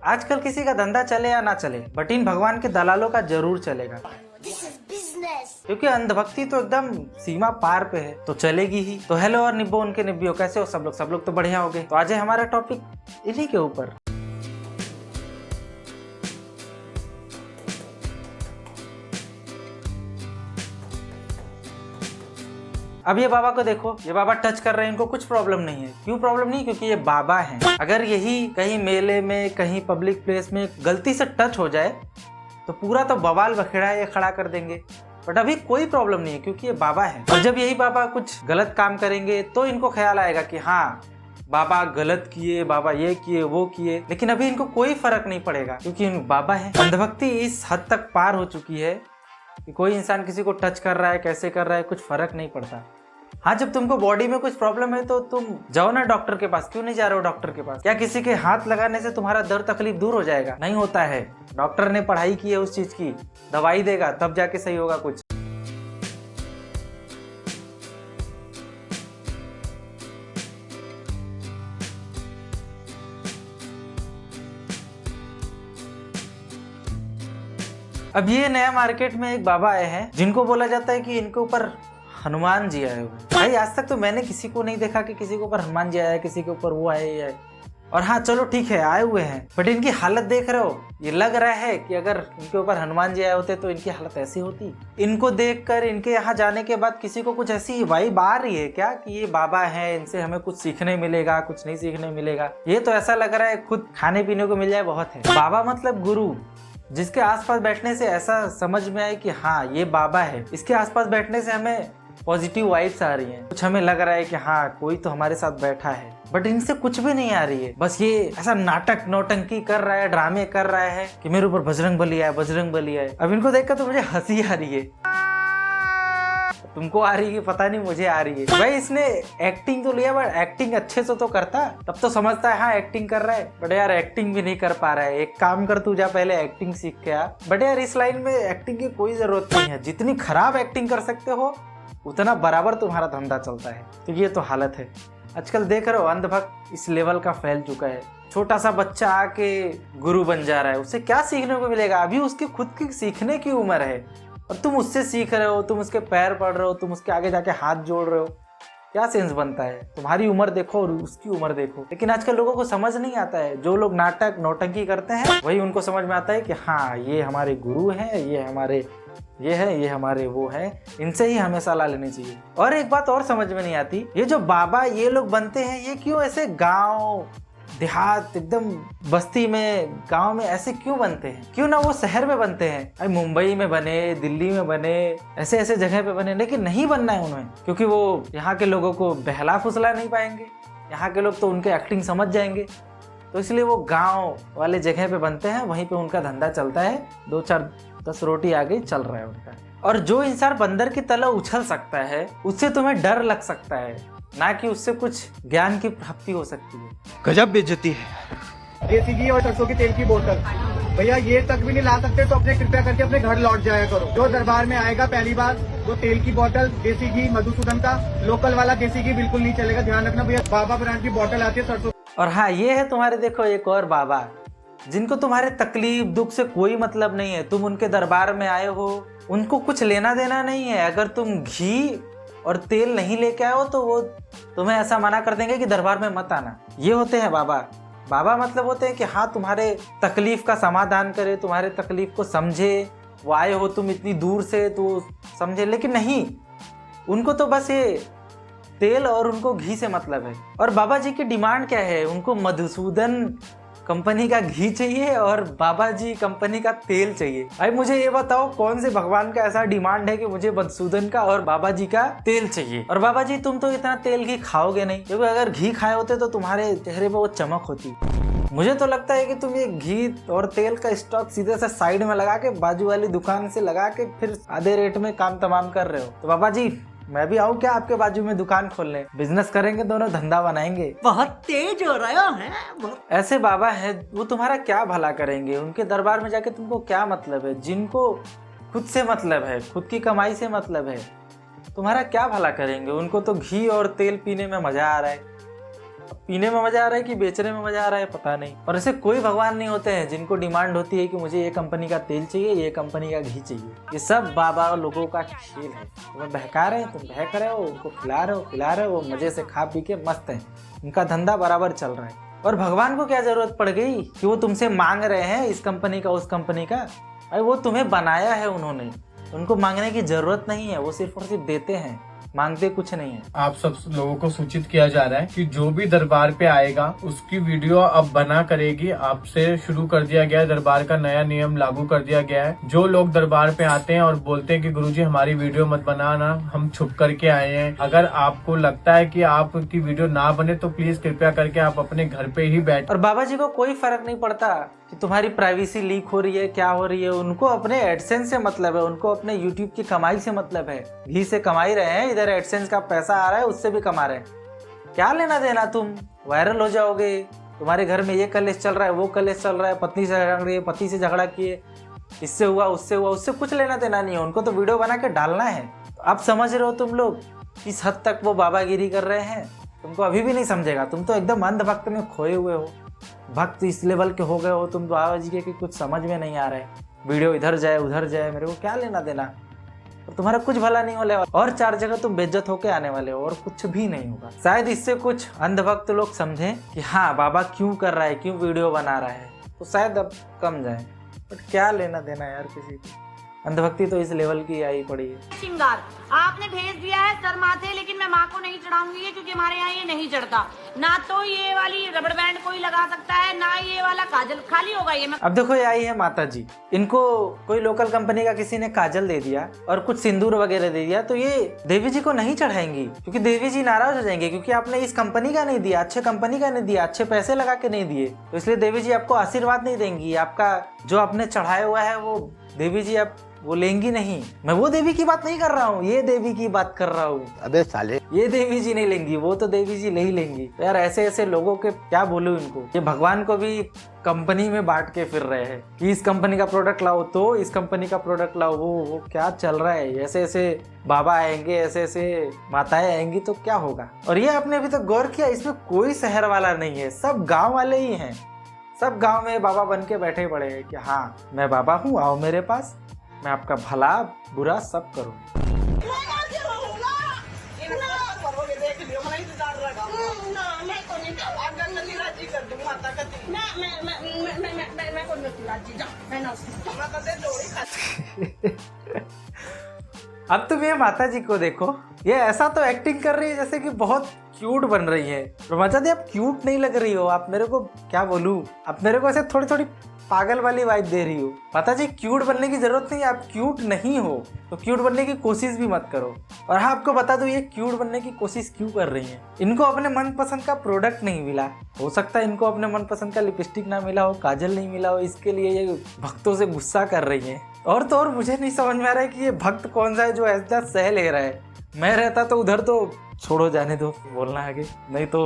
आजकल किसी का धंधा चले या ना चले, बट इन भगवान के दलालों का जरूर चलेगा, क्योंकि अंधभक्ति तो एकदम सीमा पार पे है, तो चलेगी ही। तो हेलो और निब्बो उनके निब्बियों, कैसे हो सब लोग? सब लोग तो बढ़िया हो गए। तो आज है हमारा टॉपिक इन्हीं के ऊपर। अब ये बाबा को देखो, ये बाबा टच कर रहे हैं, इनको कुछ प्रॉब्लम नहीं है। क्यों प्रॉब्लम नहीं? क्योंकि ये बाबा हैं। अगर यही कहीं मेले में, कहीं पब्लिक प्लेस में गलती से टच हो जाए तो पूरा तो बवाल बखेड़ा ये खड़ा कर देंगे, बट अभी कोई प्रॉब्लम नहीं है क्योंकि ये बाबा हैं। और जब यही बाबा कुछ गलत काम करेंगे तो इनको ख्याल आएगा कि हाँ बाबा गलत किए, बाबा ये किए वो किए, लेकिन अभी इनको कोई फर्क नहीं पड़ेगा क्योंकि इन बाबा हैं। अंधभक्ति इस हद तक पार हो चुकी है कि कोई इंसान किसी को टच कर रहा है, कैसे कर रहा है, कुछ फर्क नहीं पड़ता। हाँ, जब तुमको बॉडी में कुछ प्रॉब्लम है तो तुम जाओ ना डॉक्टर के पास। क्यों नहीं जा रहे हो डॉक्टर के पास? क्या किसी के हाथ लगाने से तुम्हारा दर्द तकलीफ दूर हो जाएगा? नहीं होता है। डॉक्टर ने पढ़ाई की है उस चीज की, दवाई देगा तब जाके सही होगा कुछ। अब ये नया मार्केट में एक बाबा आए हैं जिनको बोला जाता है कि इनके ऊपर हनुमान जी आए हुए। भाई आज तक तो मैंने किसी को नहीं देखा कि किसी के ऊपर हनुमान जी आया है, किसी के ऊपर वो आए है। और हाँ चलो ठीक है आए हुए हैं, बट इनकी हालत देख रहे हो? ये लग रहा है कि अगर इनके ऊपर हनुमान जी आए होते तो इनकी हालत ऐसी होती। इनको देखकर, इनके यहाँ जाने के बाद किसी को कुछ ऐसी वाइब आ रही है क्या कि ये बाबा है, इनसे हमें कुछ सीखने मिलेगा, कुछ नहीं सीखने मिलेगा? ये तो ऐसा लग रहा है खुद खाने पीने को मिल जाए बहुत है। बाबा मतलब गुरु, जिसके आसपास बैठने से ऐसा समझ में आए कि हाँ ये बाबा है। इसके आसपास बैठने से हमें पॉजिटिव वाइब्स आ रही हैं, कुछ हमें लग रहा है कि हाँ कोई तो हमारे साथ बैठा है, बट इनसे कुछ भी नहीं आ रही है। बस ये ऐसा नाटक नौटंकी कर रहा है, ड्रामे कर रहा है कि मेरे ऊपर बजरंग बली आए, बजरंग बली आए। अब इनको देखकर तो मुझे हंसी आ रही है। तुमको आ रही है पता नहीं, मुझे आ रही है। भाई इसने एक्टिंग तो लिया, बट एक्टिंग अच्छे से तो करता, तब तो समझता है हाँ एक्टिंग कर रहा है, बट यार एक्टिंग भी नहीं कर पा रहा है। एक काम कर, तू जा पहले एक्टिंग सीख के आ। बट यार इस लाइन में एक्टिंग की कोई जरूरत नहीं है। जितनी खराब एक्टिंग कर सकते हो उतना बराबर तुम्हारा धंधा चलता है। तो ये तो हालत है आजकल। देख रहे हो अंधभक्त इस लेवल का फैल चुका है। छोटा सा बच्चा आके गुरु बन जा रहा है, उससे क्या सीखने को मिलेगा? अभी उसकी खुद की सीखने की उम्र है और तुम उससे सीख रहे हो, तुम उसके पैर पड़ रहे हो, तुम उसके आगे जाके हाथ जोड़ रहे हो। क्या सेंस बनता है? तुम्हारी उम्र देखो और उसकी उम्र देखो। लेकिन आजकल लोगों को समझ नहीं आता है। जो लोग नाटक नौटंकी करते हैं वही उनको समझ में आता है कि हाँ ये हमारे गुरु हैं, ये हमारे ये है, ये हमारे वो है, इनसे ही हमें सलाह लेनी चाहिए। और एक बात और समझ में नहीं आती, ये जो बाबा ये लोग बनते हैं ये क्यों ऐसे गांव देहात एकदम बस्ती में, गांव में ऐसे क्यों बनते हैं? क्यों ना वो शहर में बनते हैं? भाई मुंबई में बने, दिल्ली में बने, ऐसे ऐसे जगह पे बने, लेकिन नहीं बनना है उन्हें क्योंकि वो यहाँ के लोगों को बहला फुसला नहीं पाएंगे। यहाँ के लोग तो उनके एक्टिंग समझ जाएंगे, तो इसलिए वो गांव वाले जगह पे बनते हैं, वहीं पे उनका धंधा चलता है। 2-4 10 रोटी आगे चल रहा है उनका। और जो इंसान बंदर की तरह उछल सकता है उससे तुम्हें डर लग सकता है, ना कि उससे कुछ ज्ञान की प्राप्ति हो सकती है। गजब बेइज्जती है। देसी घी और सरसों की तेल की बोतल भैया ये तक भी नहीं ला सकते तो अपने कृपया करके अपने घर लौट जाया करो। जो दरबार में आएगा पहली बार वो तेल की बोतल, देसी घी मधुसूदन का, लोकल वाला देसी घी बिल्कुल नहीं चलेगा। ध्यान रखना भैया, बाबा ब्रांड की बोतल आती है सरसों। और हाँ ये है तुम्हारे, देखो एक और बाबा जिनको तुम्हारे तकलीफ दुख से कोई मतलब नहीं है। तुम उनके दरबार में आए हो, उनको कुछ लेना देना नहीं है। अगर तुम घी और तेल नहीं लेके आओ तो वो तुम्हें ऐसा मना कर देंगे कि दरबार में मत आना। ये होते हैं बाबा। बाबा मतलब होते हैं कि हाँ तुम्हारे तकलीफ का समाधान करे, तुम्हारे तकलीफ को समझे। वो आए हो तुम इतनी दूर से तो समझे, लेकिन नहीं, उनको तो बस ये तेल और उनको घी से मतलब है। और बाबा जी की डिमांड क्या है? उनको मधुसूदन कंपनी का घी चाहिए और बाबा जी कंपनी का तेल चाहिए। भाई मुझे ये बताओ कौन से भगवान का ऐसा डिमांड है कि मुझे मधुसूदन का और बाबा जी का तेल चाहिए? और बाबा जी तुम तो इतना तेल घी खाओगे नहीं, क्योंकि अगर घी खाए होते तो तुम्हारे चेहरे पे वो चमक होती। मुझे तो लगता है कि तुम ये घी और तेल का स्टॉक सीधे से साइड में लगा के बाजू वाली दुकान से लगा के फिर आधे रेट में काम तमाम कर रहे हो। तो बाबा जी मैं भी आऊँ क्या आपके बाजू में दुकान खोलने? बिजनेस करेंगे, दोनों धंधा बनाएंगे। बहुत तेज हो रहा है बहुत। ऐसे बाबा है वो तुम्हारा क्या भला करेंगे? उनके दरबार में जाके तुमको क्या मतलब है? जिनको खुद से मतलब है, खुद की कमाई से मतलब है, तुम्हारा क्या भला करेंगे? उनको तो घी और तेल पीने में मजा आ रहा है। पीने में मजा आ रहा है कि बेचने में मजा आ रहा है पता नहीं। और ऐसे कोई भगवान नहीं होते हैं जिनको डिमांड होती है कि मुझे ये कंपनी का तेल चाहिए, ये कंपनी का घी चाहिए। ये सब बाबा लोगों का खेल है। तुम्हें बहका रहे हैं, तुम बहक रहे हो, उनको खिला रहे हो, पिला रहे हो, वो मजे से खा पी के मस्त है, उनका धंधा बराबर चल रहा है। और भगवान को क्या जरूरत पड़ गई कि वो तुमसे मांग रहे हैं इस कंपनी का उस कंपनी का? अरे वो तुम्हें बनाया है उन्होंने, उनको मांगने की जरूरत नहीं है, वो सिर्फ और सिर्फ देते हैं, मांगते कुछ नहीं है। आप सब लोगों को सूचित किया जा रहा है कि जो भी दरबार पे आएगा उसकी वीडियो अब बना करेगी। आपसे शुरू कर दिया गया है, दरबार का नया नियम लागू कर दिया गया है। जो लोग दरबार पे आते हैं और बोलते हैं कि गुरुजी हमारी वीडियो मत बनाना, हम छुप करके आए हैं, अगर आपको लगता है कि आपकी वीडियो ना बने तो प्लीज कृपया करके आप अपने घर पे ही बैठ। और बाबा जी को कोई फर्क नहीं पड़ता कि तुम्हारी प्राइवेसी लीक हो रही है, क्या हो रही है। उनको अपने एडसेंस से मतलब है, उनको अपने यूट्यूब की कमाई से मतलब है। घी से कमाई रहे हैं, इधर एडसेंस का पैसा आ रहा है, उससे भी कमा रहे हैं। क्या लेना देना, तुम वायरल हो जाओगे, तुम्हारे घर में ये कलेश चल रहा है, वो कलेश चल रहा है, पत्नी से झगड़ रही है, पति से झगड़ा किए, इससे हुआ उससे हुआ, उससे कुछ लेना देना नहीं है। उनको तो वीडियो बना के डालना है। तो अब समझ रहे हो तुम लोग किस हद तक वो बाबागिरी कर रहे हैं? तुमको अभी भी नहीं समझेगा, तुम तो एकदम अंधभक्त में खोए हुए हो। भक्त इस लेवल के हो गए हो तुम बाबा जी के कि कुछ समझ में नहीं आ रहा है। वीडियो इधर जाए उधर जाए, मेरे को क्या लेना देना। और तुम्हारा कुछ भला नहीं होने वाला, और 4 जगह तुम बेइज्जत होके आने वाले हो और कुछ भी नहीं होगा। शायद इससे कुछ अंधभक्त लोग समझें कि हाँ बाबा क्यों कर रहा है, क्यों वीडियो बना रहा है, तो शायद अब कम जाए। बट क्या लेना देना यार किसी को, अंधभक्ति तो इस लेवल की आई पड़ी है। श्रृंगार आपने भेज दिया है सर माथे, लेकिन मैं माँ को नहीं चढ़ाऊंगी ये, क्योंकि हमारे यहाँ ये नहीं चढ़ता। ना तो ये वाली रबड़ बैंड कोई लगा सकता है, ना ये वाला काजल, खाली होगा ये। अब देखो ये आई है माता जी, इनको कोई लोकल कंपनी का किसी ने काजल दे दिया और कुछ सिंदूर वगैरह दे दिया, तो ये देवी जी को नहीं चढ़ाएंगी, क्योंकि देवी जी नाराज हो जाएंगे, क्योंकि आपने इस कंपनी का नहीं दिया, अच्छे कंपनी का नहीं दिया, अच्छे पैसे लगा के नहीं दिए, तो इसलिए देवी जी आपको आशीर्वाद नहीं देंगी। आपका जो आपने चढ़ाया हुआ है वो देवी जी आप वो लेंगी नहीं। मैं वो देवी की बात नहीं कर रहा हूँ, ये देवी की बात कर रहा हूँ। अबे साले, ये देवी जी नहीं लेंगी, वो तो देवी जी ले ही लेंगी। तो यार ऐसे ऐसे लोगों के क्या बोलूं इनको। ये भगवान को भी कंपनी में बांट के फिर रहे हैं कि इस कंपनी का प्रोडक्ट लाओ, तो इस कंपनी का प्रोडक्ट लाओ। वो क्या चल रहा है। ऐसे ऐसे बाबा आएंगे, ऐसे ऐसे माताएं आएंगी तो क्या होगा। और ये आपने अभी तक गौर किया, इसमें कोई शहर वाला नहीं है, सब गाँव वाले ही हैं। सब गाँव में बाबा बन के बैठे पड़े हैं कि हाँ मैं बाबा हूँ, आओ मेरे पास, मैं आपका भला बुरा सब करूँ। अब तुम ये माता जी को देखो, ये ऐसा तो एक्टिंग कर रही है जैसे कि बहुत क्यूट बन रही है। माता जी आप क्यूट नहीं लग रही हो, आप मेरे को क्या बोलूं, आप मेरे को ऐसे थोड़ी थोड़ी पागल वाली वाइब दे रही हो। माता जी क्यूट बनने की जरूरत नहीं है, आप क्यूट नहीं हो तो क्यूट बनने की कोशिश भी मत करो। और हाँ आपको बता दूं ये क्यूट बनने की कोशिश क्यों कर रही हैं। इनको अपने मनपसंद का प्रोडक्ट नहीं मिला, हो सकता है इनको अपने मनपसंद का लिपस्टिक ना मिला हो, काजल नहीं मिला हो, इसके लिए ये भक्तों से गुस्सा कर रही है। और तो और मुझे नहीं समझ में आ रहा है कि ये भक्त कौन सा है जो ऐसा सह ले रहा है। मैं रहता तो उधर तो छोड़ो, जाने दो बोलना आगे, नहीं तो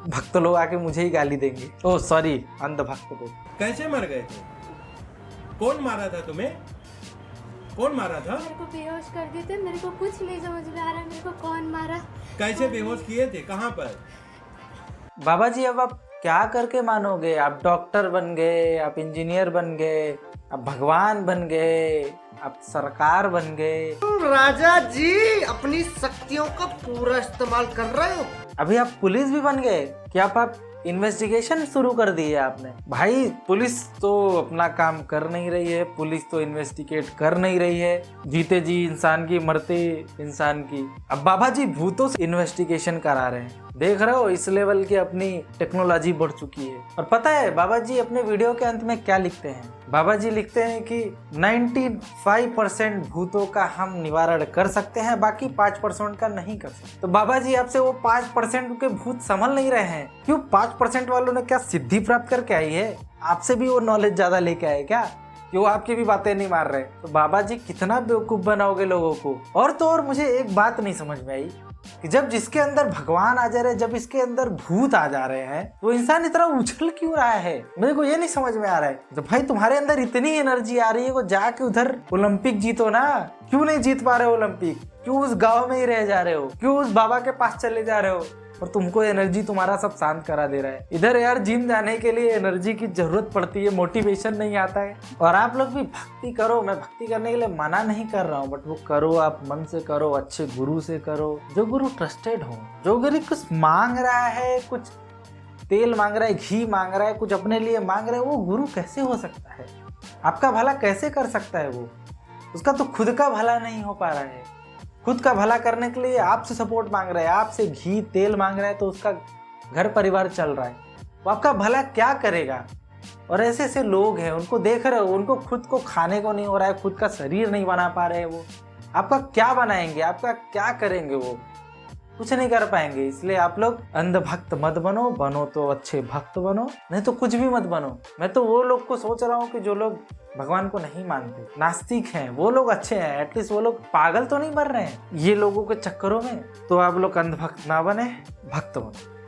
भक्त लोग आके मुझे ही गाली देंगे। ओह सॉरी, अंध भक्त को। कैसे मर गए थे? कौन मारा था तुम्हें? कौन मारा था? मेरे को बेहोश कर दिए थे, मेरे को कुछ नहीं समझ में आ रहा है, मेरे को कौन मारा। कैसे बेहोश किए थे? कहाँ पर? बाबा जी अब आप क्या करके मानोगे। आप डॉक्टर बन गए, आप इंजीनियर बन गए, आप भगवान बन गए, आप सरकार बन गए। राजा जी अपनी शक्तियों का पूरा इस्तेमाल कर रहे हो। अभी आप पुलिस भी बन गए। क्या आप इन्वेस्टिगेशन शुरू कर दी है आपने। भाई पुलिस तो अपना काम कर नहीं रही है, पुलिस तो इन्वेस्टिगेट कर नहीं रही है, जीते जी इंसान की मरते इंसान की। अब बाबा जी भूतों से इन्वेस्टिगेशन करा रहे हैं। देख रहे हो इस लेवल की अपनी टेक्नोलॉजी बढ़ चुकी है। और पता है बाबा जी अपने वीडियो के अंत में क्या लिखते हैं। बाबा जी लिखते हैं कि 95% भूतों का हम निवारण कर सकते हैं, बाकी 5% का नहीं कर सकते। तो बाबा जी आपसे वो 5% के भूत संभल नहीं रहे हैं। क्यों 5% वालों ने क्या सिद्धि प्राप्त करके आई है? आपसे भी वो नॉलेज ज्यादा लेके आए क्या? क्यों आपकी भी बातें नहीं मार रहे? तो बाबा जी कितना बेवकूफ बनाओगे लोगों को। और तो और मुझे एक बात नहीं समझ में आई कि जब जिसके अंदर भगवान आ जा रहे हैं, जब इसके अंदर भूत आ जा रहे हैं, तो इंसान इतना उछल क्यों रहा है? मेरे को ये नहीं समझ में आ रहा है। तो भाई तुम्हारे अंदर इतनी एनर्जी आ रही है, वो जाके उधर ओलंपिक जीतो ना। क्यों नहीं जीत पा रहे हो ओलंपिक? क्यों उस गांव में ही रह जा रहे हो? क्यों उस बाबा के पास चले जा रहे हो और तुमको एनर्जी तुम्हारा सब शांत करा दे रहा है। इधर यार जिम जाने के लिए एनर्जी की जरूरत पड़ती है, मोटिवेशन नहीं आता है। और आप लोग भी भक्ति करो, मैं भक्ति करने के लिए मना नहीं कर रहा हूँ, बट वो करो, आप मन से करो, अच्छे गुरु से करो, जो गुरु ट्रस्टेड हो। जो गुरु कुछ मांग रहा है, कुछ तेल मांग रहा है, घी मांग रहा है, कुछ अपने लिए मांग रहा है, वो गुरु कैसे हो सकता है? आपका भला कैसे कर सकता है वो? उसका तो खुद का भला नहीं हो पा रहा है। खुद का भला करने के लिए आपसे सपोर्ट मांग रहा है, आपसे घी तेल मांग रहा है, तो उसका घर परिवार चल रहा है। वो आपका भला क्या करेगा? और ऐसे ऐसे लोग हैं, उनको देख रहे हो, उनको खुद को खाने को नहीं हो रहा है, खुद का शरीर नहीं बना पा रहे, वो आपका क्या बनाएंगे? आपका क्या करेंगे? वो कुछ नहीं कर पाएंगे। इसलिए आप लोग अंधभक्त मत बनो, बनो तो अच्छे भक्त बनो, नहीं तो कुछ भी मत बनो। मैं तो वो लोग को सोच रहा हूँ कि जो लोग भगवान को नहीं मानते, नास्तिक हैं, वो लोग अच्छे हैं, एटलीस्ट वो लोग पागल तो नहीं मर रहे हैं ये लोगों के चक्करों में। तो आप लोग अंधभक्त ना बने, भक्त बनो।